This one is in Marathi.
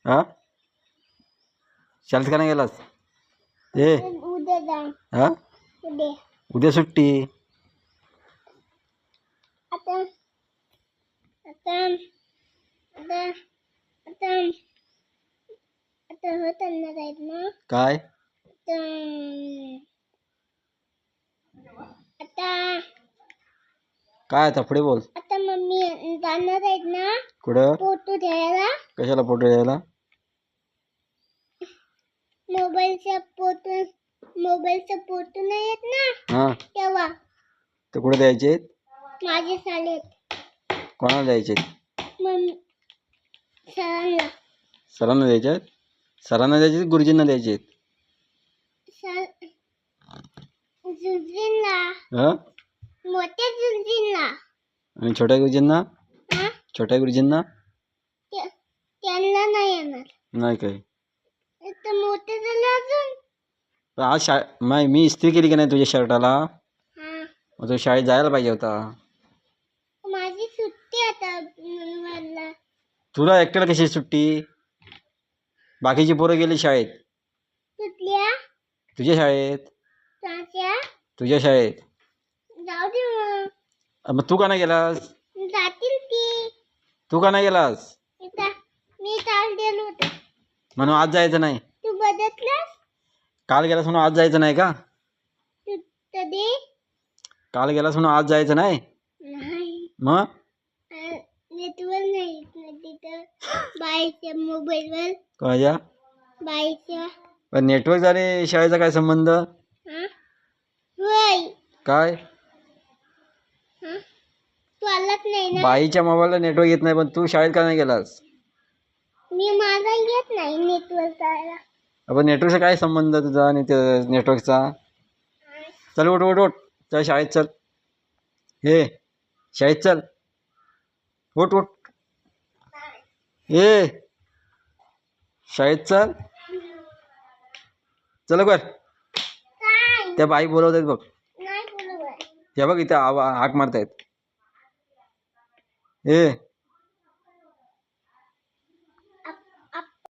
हा शाळेत का नाही गेलास? ए उद्या जाईन. हा उद्या उद्या सुट्टी. आता आता आता आता आता होताना जाईल ना. काय आता आता काय आता पुढे बोल. आता मम्मी जाणार आहेत ना कुठं? फोटो द्यायला. कशाला फोटो द्यायला? मोबाईलचा फोटो नाही येत ना हा तेव्हा तर कुठे द्यायचे? माझ्या शाळेत. कोणाला द्यायचे? मम्मी सरांना. सरांना द्यायचे? सरांना द्यायचे गुरुजींना द्यायचे? सर जुंजींना. हा मोठ्या जुंजींना. आणि छोट्या गुरुजींना? हा छोट्या गुरुजींना त्यांना नाही येणार. नाही काय? तर मोठे झाले अजून. पण आज मी इस्त्री केली की नाही तुझ्या शर्टाला? हा मग तू शाळेत जायला पाहिजे होता. माझी सुट्टी आता मला. तुला एकट्याला कशी सुट्टी? बाकीची पोरं गेली शाळेत. कुठल्या? तुझ्या शाळेत. तुझ्या तुझ्या शाळेत. जाऊ दे मग. मग तू का नाही गेलास? जातील ती. तू का नाही गेलास? मी काल गेलो होतो. म्हणून आज जायचं नाही? तू बघितलंस? काल गेलास म्हणून आज जायचं नाही का? तू कधी? काल गेलास म्हणून आज जायचं नाही? नाही. मग नेटवर्क नाही तिथं बाईच्या मोबाईलवर. माझ्या बाईच्या. पण नेटवर्क झाले शाळेचा काय संबंध? होय. काय तू आलाच नाही ना. बाईच्या मोबाईलला नेटवर्क येत नाही पण तू शाळेत का नाही गेलास? मी माझा येत नाही नेटवर्क करायला. आपण नेटवर्कचा काय संबंध तुझा आणि नेटवर्कचा? चल उठ उठ उठ चल शाळेत चल. हे शाळेत चल. उठ उठ. ए शाळेत चल. चल लवकर. काय? त्या बाई बोलवत आहेत बघ. नाही बोलू. त्या बघ इथे हाक मारतायत. ए